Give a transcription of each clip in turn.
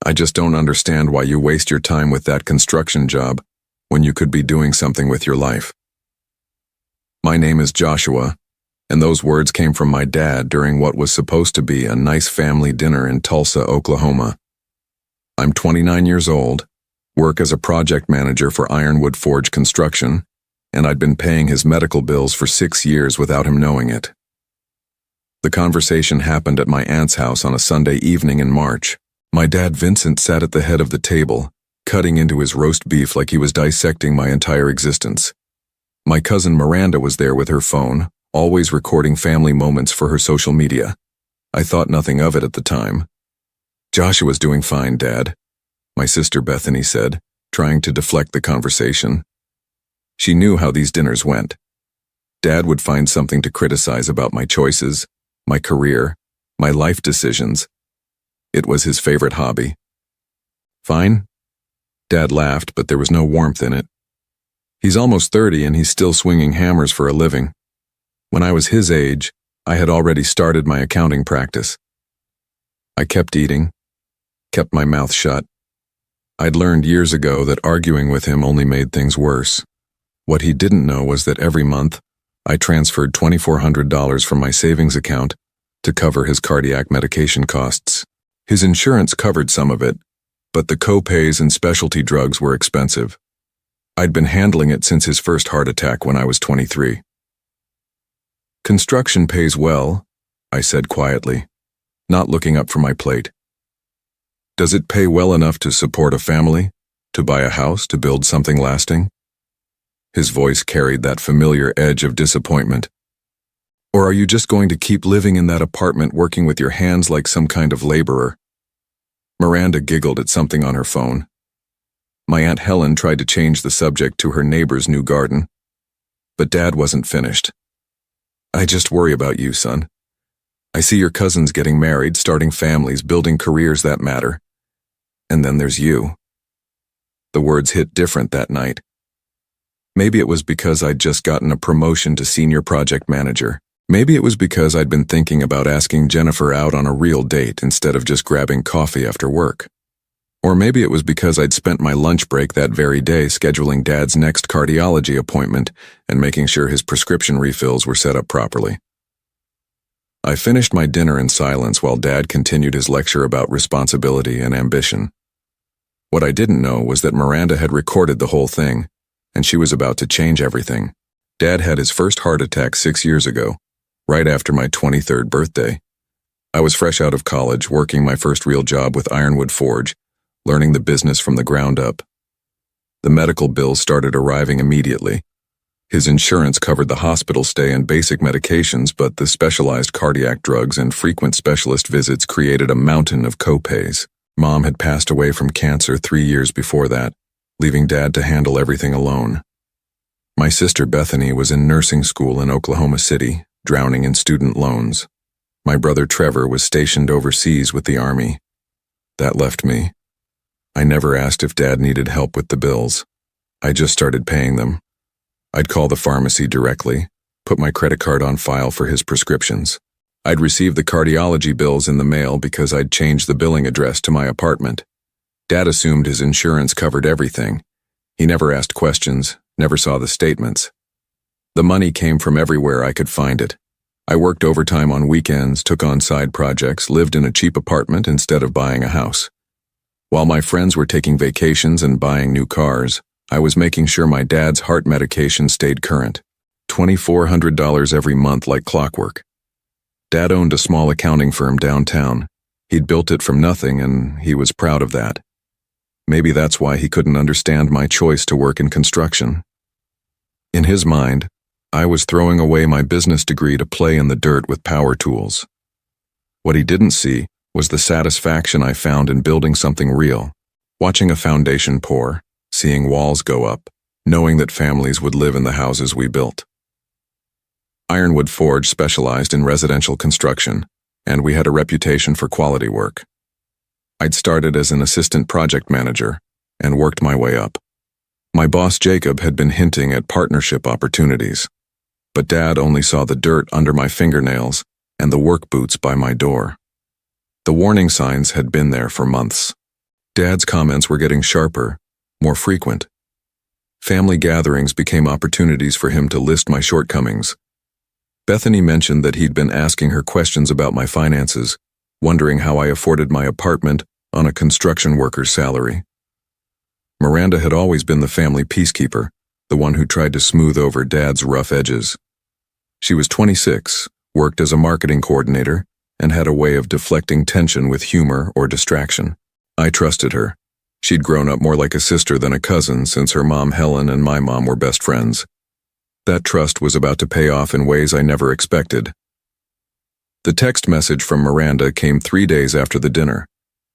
I just don't understand why you waste your time with that construction job when you could be doing something with your life. My name is Joshua, and those words came from my dad during what was supposed to be a nice family dinner in Tulsa, Oklahoma. I'm 29 years old, work as a project manager for Ironwood Forge Construction, and I'd been paying his medical bills for 6 years without him knowing it. The conversation happened at my aunt's house on a Sunday evening in March. My dad Vincent sat at the head of the table, cutting into his roast beef like he was dissecting my entire existence. My cousin Miranda was there with her phone, always recording family moments for her social media. I thought nothing of it at the time. "Joshua's doing fine, Dad," my sister Bethany said, trying to deflect the conversation. She knew how these dinners went. Dad would find something to criticize about my choices, my career, my life decisions. It was his favorite hobby. "Fine?" Dad laughed, but there was no warmth in it. He's almost 30 and he's still swinging hammers for a living. When I was his age, I had already started my accounting practice. I kept eating, kept my mouth shut. I'd learned years ago that arguing with him only made things worse. What he didn't know was that every month, I transferred $2,400 from my savings account to cover his cardiac medication costs. His insurance covered some of it, but the co-pays and specialty drugs were expensive. I'd been handling it since his first heart attack when I was 23. "Construction pays well," I said quietly, not looking up from my plate. "Does it pay well enough to support a family, to buy a house, to build something lasting?" His voice carried that familiar edge of disappointment. "Or are you just going to keep living in that apartment working with your hands like some kind of laborer?" Miranda giggled at something on her phone. My Aunt Helen tried to change the subject to her neighbor's new garden. But Dad wasn't finished. "I just worry about you, son. I see your cousins getting married, starting families, building careers that matter. And then there's you." The words hit different that night. Maybe it was because I'd just gotten a promotion to senior project manager. Maybe it was because I'd been thinking about asking Jennifer out on a real date instead of just grabbing coffee after work. Or maybe it was because I'd spent my lunch break that very day scheduling Dad's next cardiology appointment and making sure his prescription refills were set up properly. I finished my dinner in silence while Dad continued his lecture about responsibility and ambition. What I didn't know was that Miranda had recorded the whole thing, and she was about to change everything. Dad had his first heart attack 6 years ago, right after my 23rd birthday. I was fresh out of college, working my first real job with Ironwood Forge, learning the business from the ground up. The medical bills started arriving immediately. His insurance covered the hospital stay and basic medications, but the specialized cardiac drugs and frequent specialist visits created a mountain of co-pays. Mom had passed away from cancer 3 years before that, leaving Dad to handle everything alone. My sister Bethany was in nursing school in Oklahoma City, drowning in student loans. My brother Trevor was stationed overseas with the Army. That left me. I never asked if Dad needed help with the bills. I just started paying them. I'd call the pharmacy directly, put my credit card on file for his prescriptions. I'd receive the cardiology bills in the mail because I'd changed the billing address to my apartment. Dad assumed his insurance covered everything. He never asked questions, never saw the statements. The money came from everywhere I could find it. I worked overtime on weekends, took on side projects, lived in a cheap apartment instead of buying a house. While my friends were taking vacations and buying new cars, I was making sure my dad's heart medication stayed current. $2,400 every month like clockwork. Dad owned a small accounting firm downtown. He'd built it from nothing, and he was proud of that. Maybe that's why he couldn't understand my choice to work in construction. In his mind, I was throwing away my business degree to play in the dirt with power tools. What he didn't see was the satisfaction I found in building something real, watching a foundation pour, seeing walls go up, knowing that families would live in the houses we built. Ironwood Forge specialized in residential construction, and we had a reputation for quality work. I'd started as an assistant project manager and worked my way up. My boss Jacob had been hinting at partnership opportunities, but Dad only saw the dirt under my fingernails and the work boots by my door. The warning signs had been there for months. Dad's comments were getting sharper, more frequent. Family gatherings became opportunities for him to list my shortcomings. Bethany mentioned that he'd been asking her questions about my finances, wondering how I afforded my apartment on a construction worker's salary. Miranda had always been the family peacekeeper, the one who tried to smooth over Dad's rough edges. She was 26, worked as a marketing coordinator, and had a way of deflecting tension with humor or distraction. I trusted her. She'd grown up more like a sister than a cousin since her mom Helen and my mom were best friends. That trust was about to pay off in ways I never expected. The text message from Miranda came 3 days after the dinner.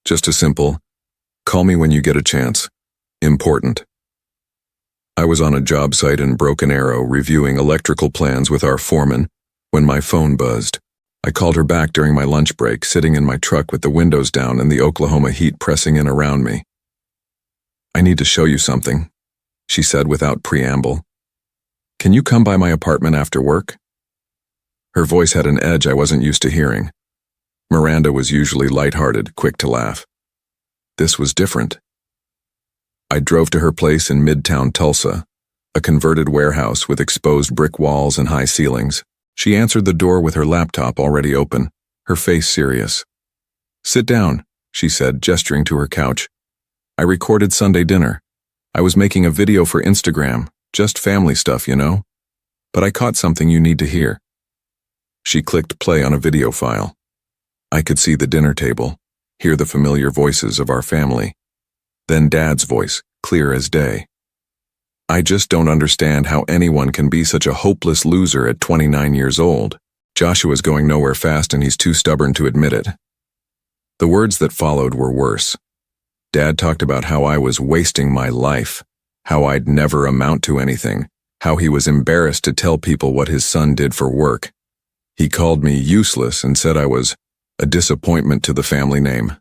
Just a simple, "Call me when you get a chance. Important." I was on a job site in Broken Arrow reviewing electrical plans with our foreman when my phone buzzed. I called her back during my lunch break, sitting in my truck with the windows down and the Oklahoma heat pressing in around me. "I need to show you something," she said without preamble. "Can you come by my apartment after work?" Her voice had an edge I wasn't used to hearing. Miranda was usually lighthearted, quick to laugh. This was different. I drove to her place in Midtown Tulsa, a converted warehouse with exposed brick walls and high ceilings. She answered the door with her laptop already open, her face serious. "Sit down," she said, gesturing to her couch. "I recorded Sunday dinner. I was making a video for Instagram, just family stuff, you know. But I caught something you need to hear." She clicked play on a video file. I could see the dinner table, hear the familiar voices of our family. Then Dad's voice, clear as day. "I just don't understand how anyone can be such a hopeless loser at 29 years old. Joshua's going nowhere fast and he's too stubborn to admit it." The words that followed were worse. Dad talked about how I was wasting my life, how I'd never amount to anything, how he was embarrassed to tell people what his son did for work. He called me useless and said I was a disappointment to the family name.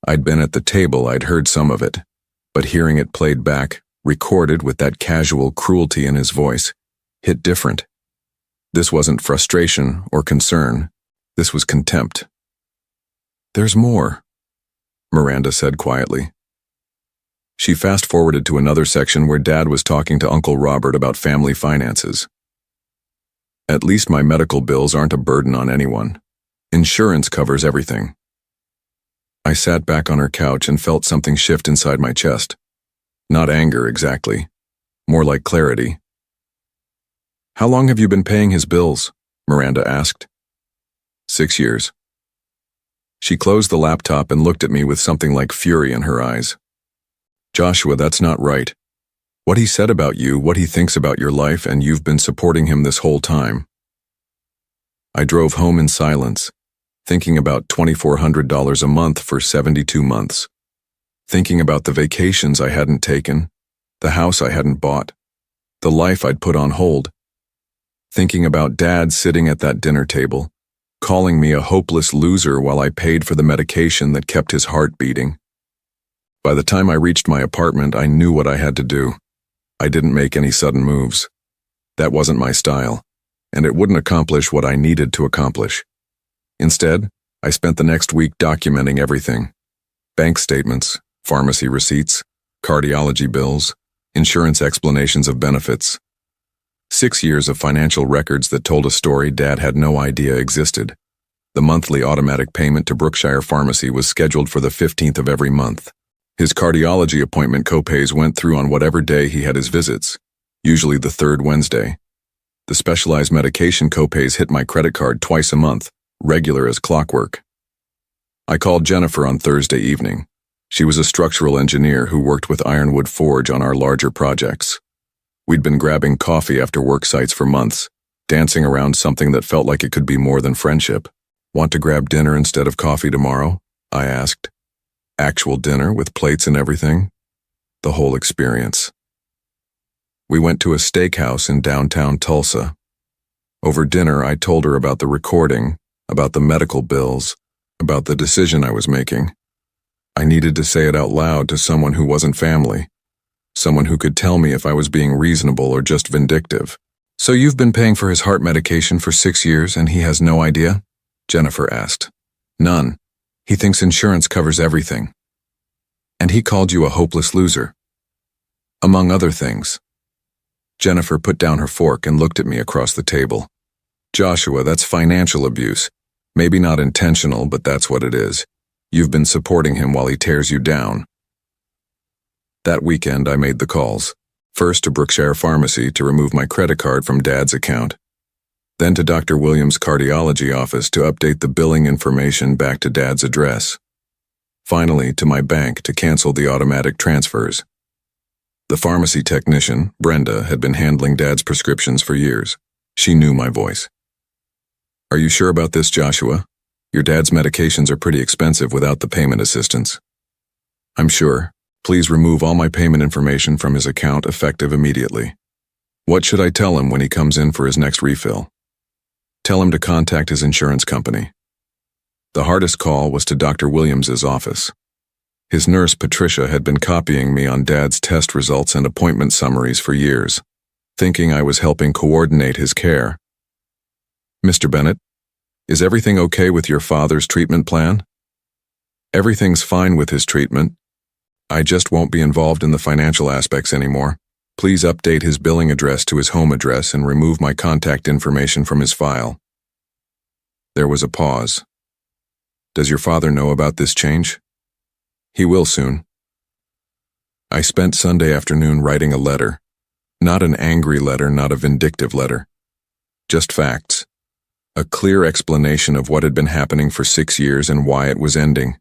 I'd been at the table, I'd heard some of it, but hearing it played back, recorded with that casual cruelty in his voice, hit different. This wasn't frustration or concern. This was contempt. "There's more," Miranda said quietly. She fast-forwarded to another section where Dad was talking to Uncle Robert about family finances. "At least my medical bills aren't a burden on anyone. Insurance covers everything." I sat back on her couch and felt something shift inside my chest. Not anger exactly, more like clarity. "How long have you been paying his bills?" Miranda asked. 6 years. She closed the laptop and looked at me with something like fury in her eyes. "Joshua, that's not right. What he said about you, what he thinks about your life, and you've been supporting him this whole time." I drove home in silence, thinking about $2,400 a month for 72 months. Thinking about the vacations I hadn't taken, the house I hadn't bought, the life I'd put on hold. Thinking about Dad sitting at that dinner table, calling me a hopeless loser while I paid for the medication that kept his heart beating. By the time I reached my apartment, I knew what I had to do. I didn't make any sudden moves. That wasn't my style, and it wouldn't accomplish what I needed to accomplish. Instead, I spent the next week documenting everything. Bank statements, pharmacy receipts, cardiology bills, insurance explanations of benefits. 6 years of financial records that told a story Dad had no idea existed. The monthly automatic payment to Brookshire Pharmacy was scheduled for the 15th of every month. His cardiology appointment copays went through on whatever day he had his visits, usually the third Wednesday. The specialized medication copays hit my credit card twice a month, regular as clockwork. I called Jennifer on Thursday evening. She was a structural engineer who worked with Ironwood Forge on our larger projects. We'd been grabbing coffee after work sites for months, dancing around something that felt like it could be more than friendship. "Want to grab dinner instead of coffee tomorrow?" I asked. Actual dinner with plates and everything? The whole experience. We went to a steakhouse in downtown Tulsa. Over dinner, I told her about the recording, about the medical bills, about the decision I was making. I needed to say it out loud to someone who wasn't family, someone who could tell me if I was being reasonable or just vindictive. "So you've been paying for his heart medication for 6 years and he has no idea?" Jennifer asked. "None. He thinks insurance covers everything." And he called you a hopeless loser. Among other things. Jennifer put down her fork and looked at me across the table. Joshua, that's financial abuse. Maybe not intentional, but that's what it is. You've been supporting him while he tears you down. That weekend, I made the calls. First to Brookshire Pharmacy to remove my credit card from Dad's account. Then to Dr. Williams' cardiology office to update the billing information back to Dad's address. Finally, to my bank to cancel the automatic transfers. The pharmacy technician, Brenda, had been handling Dad's prescriptions for years. She knew my voice. Are you sure about this, Joshua? Your dad's medications are pretty expensive without the payment assistance. I'm sure. Please remove all my payment information from his account effective immediately. What should I tell him when he comes in for his next refill? Tell him to contact his insurance company. The hardest call was to Dr. Williams's office. His nurse, Patricia, had been copying me on Dad's test results and appointment summaries for years, thinking I was helping coordinate his care. Mr. Bennett, is everything okay with your father's treatment plan? Everything's fine with his treatment. I just won't be involved in the financial aspects anymore. Please update his billing address to his home address and remove my contact information from his file. There was a pause. Does your father know about this change? He will soon. I spent Sunday afternoon writing a letter. Not an angry letter, not a vindictive letter. Just facts. A clear explanation of what had been happening for 6 years and why it was ending.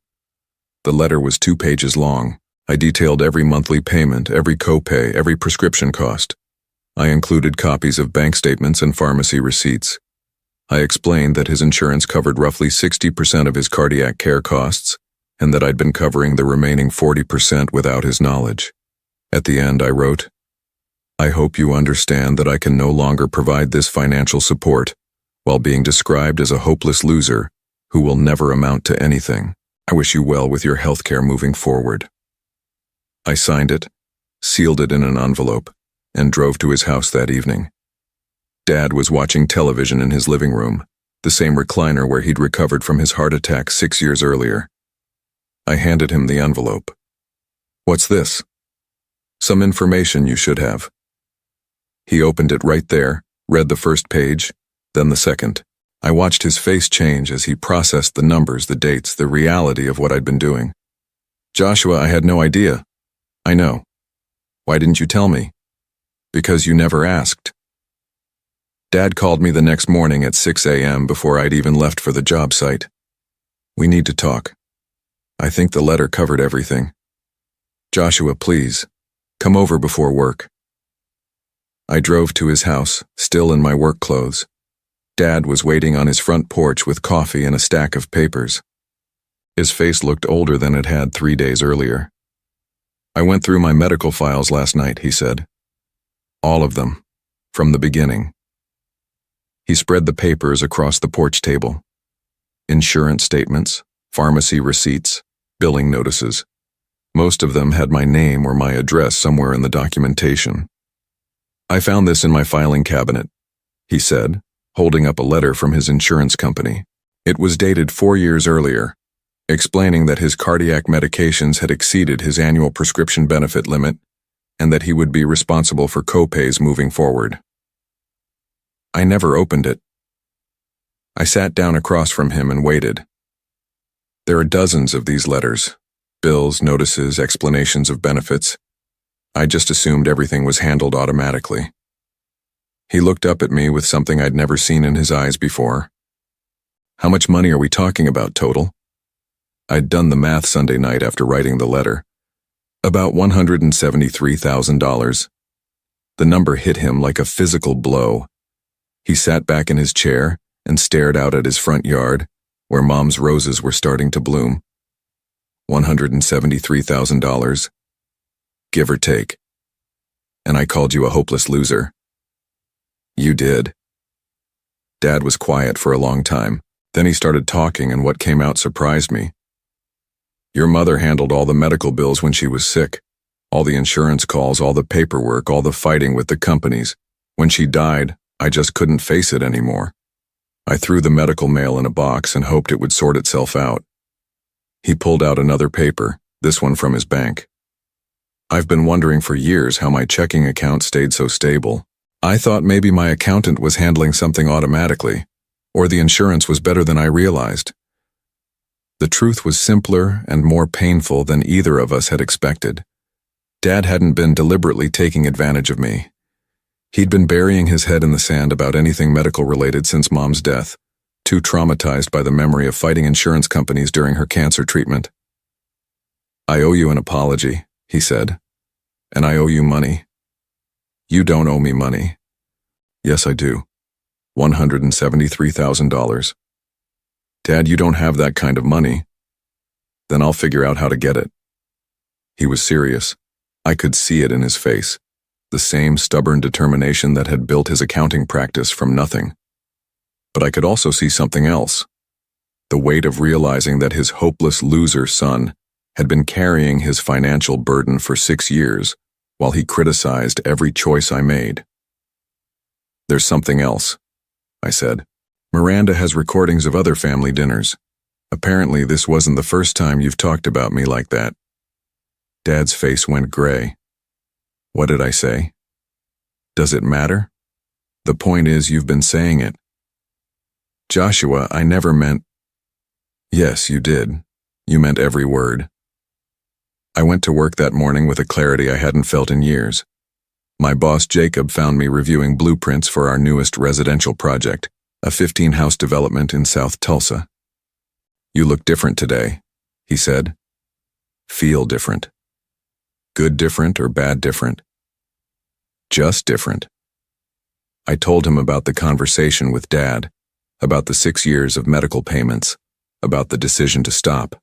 The letter was 2 pages long. I detailed every monthly payment, every copay, every prescription cost. I included copies of bank statements and pharmacy receipts. I explained that his insurance covered roughly 60% of his cardiac care costs, and that I'd been covering the remaining 40% without his knowledge. At the end, I wrote, I hope you understand that I can no longer provide this financial support while being described as a hopeless loser who will never amount to anything. I wish you well with your health care moving forward. I signed it, sealed it in an envelope, and drove to his house that evening. Dad was watching television in his living room, the same recliner where he'd recovered from his heart attack 6 years earlier. I handed him the envelope. What's this? Some information you should have. He opened it right there, read the first page, then the second. I watched his face change as he processed the numbers, the dates, the reality of what I'd been doing. Joshua, I had no idea. I know. Why didn't you tell me? Because you never asked. Dad called me the next morning at 6 a.m. before I'd even left for the job site. We need to talk. I think the letter covered everything. Joshua, please, come over before work. I drove to his house, still in my work clothes. Dad was waiting on his front porch with coffee and a stack of papers. His face looked older than it had 3 days earlier. I went through my medical files last night, he said. All of them, from the beginning. He spread the papers across the porch table. Insurance statements, pharmacy receipts, billing notices. Most of them had my name or my address somewhere in the documentation. I found this in my filing cabinet, he said, holding up a letter from his insurance company. It was dated 4 years earlier, explaining that his cardiac medications had exceeded his annual prescription benefit limit and that he would be responsible for copays moving forward. I never opened it. I sat down across from him and waited. There are dozens of these letters, bills, notices, explanations of benefits. I just assumed everything was handled automatically. He looked up at me with something I'd never seen in his eyes before. How much money are we talking about total? I'd done the math Sunday night after writing the letter. About $173,000. The number hit him like a physical blow. He sat back in his chair and stared out at his front yard, where Mom's roses were starting to bloom. $173,000, give or take. And I called you a hopeless loser. You did. Dad was quiet for a long time. Then he started talking, and what came out surprised me. Your mother handled all the medical bills when she was sick, all the insurance calls, all the paperwork, all the fighting with the companies. When she died, I just couldn't face it anymore. I threw the medical mail in a box and hoped it would sort itself out. He pulled out another paper, This one from his bank. I've been wondering for years how my checking account stayed so stable. I thought maybe my accountant was handling something automatically, or the insurance was better than I realized. The truth was simpler and more painful than either of us had expected. Dad hadn't been deliberately taking advantage of me. He'd been burying his head in the sand about anything medical-related since Mom's death, too traumatized by the memory of fighting insurance companies during her cancer treatment. "I owe you an apology," he said, "and I owe you money." "You don't owe me money." "Yes, I do. $173,000. "Dad, you don't have that kind of money." "Then I'll figure out how to get it." He was serious. I could see it in his face, the same stubborn determination that had built his accounting practice from nothing. But I could also see something else, the weight of realizing that his hopeless loser son had been carrying his financial burden for 6 years while he criticized every choice I made. "There's something else," I said. "Miranda has recordings of other family dinners. Apparently this wasn't the first time you've talked about me like that." Dad's face went gray. "What did I say?" "Does it matter? The point is you've been saying it." "Joshua, I never meant—" "Yes, you did. You meant every word." I went to work that morning with a clarity I hadn't felt in years. My boss Jacob found me reviewing blueprints for our newest residential project, a 15-house development in South Tulsa. "You look different today," he said. "Feel different." "Good different or bad different?" "Just different." I told him about the conversation with Dad, about the 6 years of medical payments, about the decision to stop.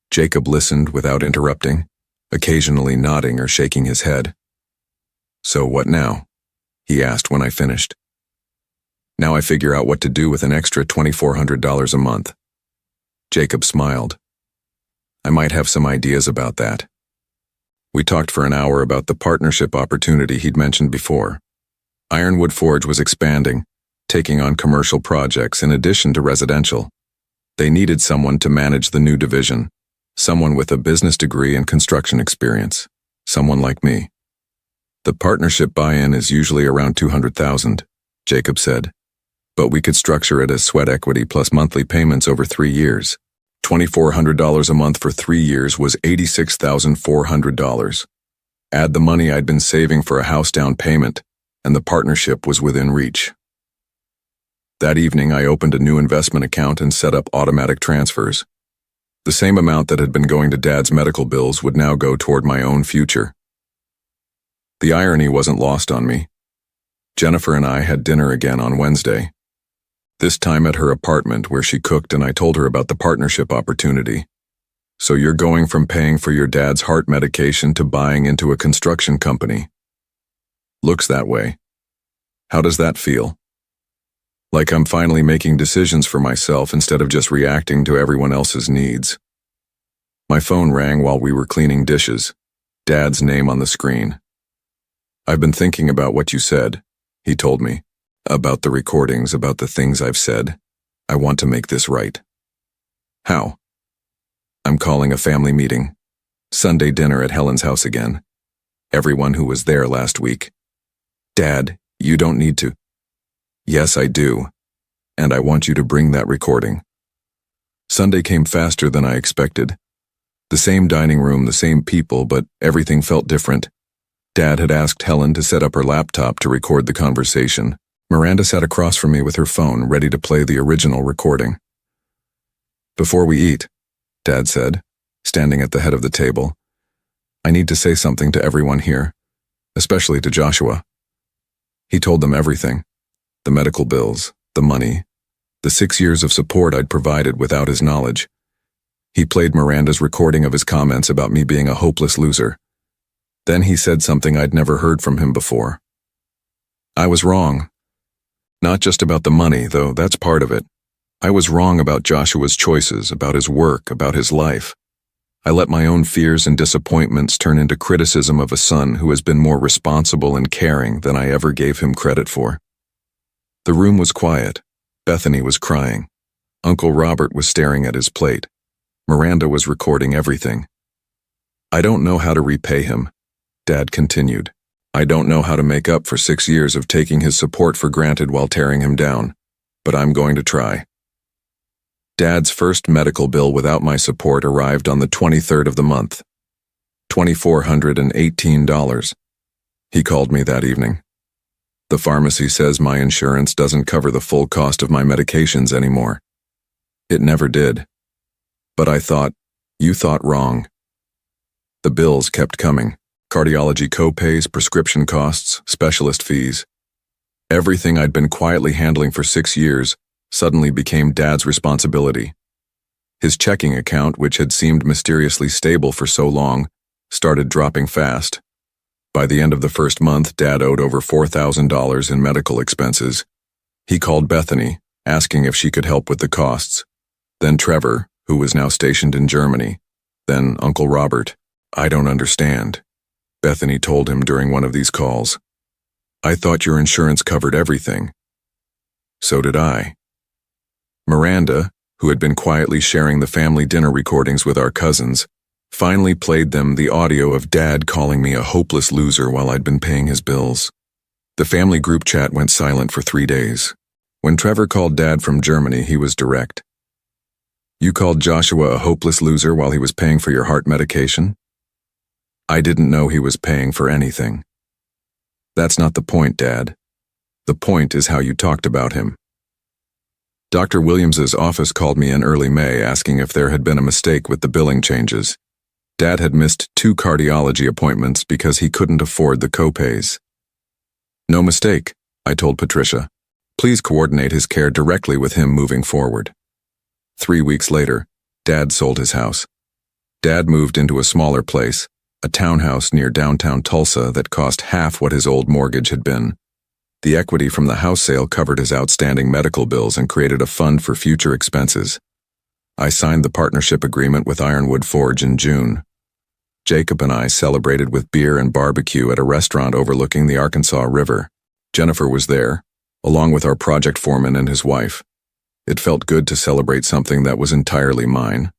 Jacob listened without interrupting, occasionally nodding or shaking his head. "So what now?" he asked when I finished. "Now I figure out what to do with an extra $2,400 a month." Jacob smiled. "I might have some ideas about that." We talked for an hour about the partnership opportunity he'd mentioned before. Ironwood Forge was expanding, taking on commercial projects in addition to residential. They needed someone to manage the new division, someone with a business degree and construction experience, someone like me. "The partnership buy-in is usually around $200,000, Jacob said, "but we could structure it as sweat equity plus monthly payments over 3 years. $2,400 a month for 3 years was $86,400. Add the money I'd been saving for a house down payment, and the partnership was within reach." That evening, I opened a new investment account and set up automatic transfers. The same amount that had been going to Dad's medical bills would now go toward my own future. The irony wasn't lost on me. Jennifer and I had dinner again on Wednesday, this time at her apartment where she cooked, and I told her about the partnership opportunity. "So you're going from paying for your dad's heart medication to buying into a construction company." "Looks that way." "How does that feel?" "Like I'm finally making decisions for myself instead of just reacting to everyone else's needs." My phone rang while we were cleaning dishes, Dad's name on the screen. "I've been thinking about what you said," he told me. "About the recordings, about the things I've said. I want to make this right." "How?" "I'm calling a family meeting. Sunday dinner at Helen's house again. Everyone who was there last week." "Dad, you don't need to." "Yes, I do. And I want you to bring that recording." Sunday came faster than I expected. The same dining room, the same people, but everything felt different. Dad had asked Helen to set up her laptop to record the conversation. Miranda sat across from me with her phone, ready to play the original recording. "Before we eat," Dad said, standing at the head of the table, "I need to say something to everyone here, especially to Joshua." He told them everything. The medical bills, the money, the 6 years of support I'd provided without his knowledge. He played Miranda's recording of his comments about me being a hopeless loser. Then he said something I'd never heard from him before. I was wrong. Not just about the money, though that's part of it. I was wrong about Joshua's choices, about his work, about his life. I let my own fears and disappointments turn into criticism of a son who has been more responsible and caring than I ever gave him credit for. The room was quiet. Bethany was crying. Uncle Robert was staring at his plate. Miranda was recording everything. I don't know how to repay him, Dad continued. I don't know how to make up for 6 years of taking his support for granted while tearing him down, but I'm going to try. Dad's first medical bill without my support arrived on the 23rd of the month. $2,418. He called me that evening. The pharmacy says my insurance doesn't cover the full cost of my medications anymore. It never did. But I thought, you thought wrong. The bills kept coming. Cardiology copays, prescription costs, specialist fees. Everything I'd been quietly handling for 6 years suddenly became Dad's responsibility. His checking account, which had seemed mysteriously stable for so long, started dropping fast. By the end of the first month, Dad owed over $4,000 in medical expenses. He called Bethany, asking if she could help with the costs. Then Trevor, who was now stationed in Germany. Then Uncle Robert. I don't understand, Bethany told him during one of these calls. I thought your insurance covered everything. So did I. Miranda, who had been quietly sharing the family dinner recordings with our cousins, finally played them the audio of Dad calling me a hopeless loser while I'd been paying his bills. The family group chat went silent for 3 days. When Trevor called Dad from Germany, he was direct. You called Joshua a hopeless loser while he was paying for your heart medication? I didn't know he was paying for anything. That's not the point, Dad. The point is how you talked about him. Dr. Williams's office called me in early May asking if there had been a mistake with the billing changes. Dad had missed 2 cardiology appointments because he couldn't afford the copays. No mistake, I told Patricia. Please coordinate his care directly with him moving forward. 3 weeks later, Dad sold his house. Dad moved into a smaller place, a townhouse near downtown Tulsa that cost half what his old mortgage had been. The equity from the house sale covered his outstanding medical bills and created a fund for future expenses. I signed the partnership agreement with Ironwood Forge in June. Jacob and I celebrated with beer and barbecue at a restaurant overlooking the Arkansas River. Jennifer was there, along with our project foreman and his wife. It felt good to celebrate something that was entirely mine.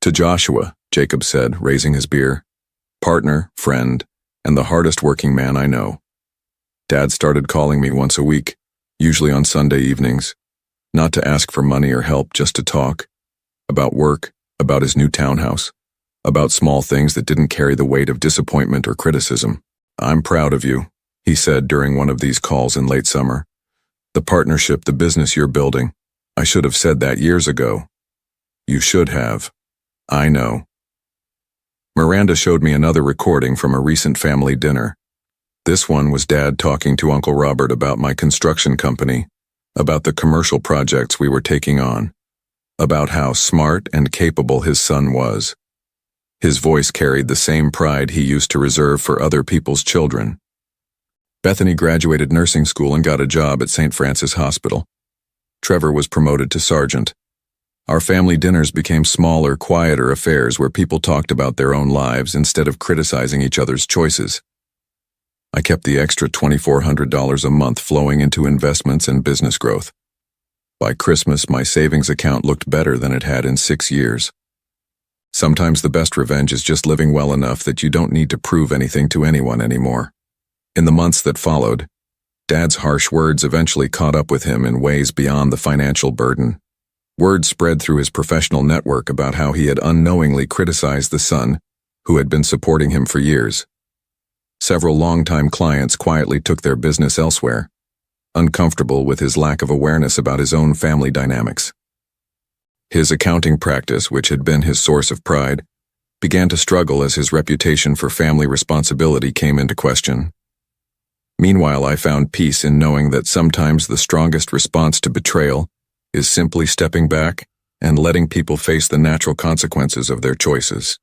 To Joshua, Jacob said, raising his beer, partner, friend, and the hardest working man I know. Dad started calling me once a week, usually on Sunday evenings, not to ask for money or help, just to talk. About work, about his new townhouse, about small things that didn't carry the weight of disappointment or criticism. I'm proud of you, he said during one of these calls in late summer. The partnership, the business you're building. I should have said that years ago. You should have. I know. Miranda showed me another recording from a recent family dinner. This one was Dad talking to Uncle Robert about my construction company, about the commercial projects we were taking on, about how smart and capable his son was. His voice carried the same pride he used to reserve for other people's children. Bethany graduated nursing school and got a job at St. Francis Hospital. Trevor was promoted to sergeant. Our family dinners became smaller, quieter affairs where people talked about their own lives instead of criticizing each other's choices. I kept the extra $2,400 a month flowing into investments and business growth. By Christmas, my savings account looked better than it had in 6 years. Sometimes the best revenge is just living well enough that you don't need to prove anything to anyone anymore. In the months that followed, Dad's harsh words eventually caught up with him in ways beyond the financial burden. Word spread through his professional network about how he had unknowingly criticized the son, who had been supporting him for years. Several longtime clients quietly took their business elsewhere, uncomfortable with his lack of awareness about his own family dynamics. His accounting practice, which had been his source of pride, began to struggle as his reputation for family responsibility came into question. Meanwhile, I found peace in knowing that sometimes the strongest response to betrayal is simply stepping back and letting people face the natural consequences of their choices.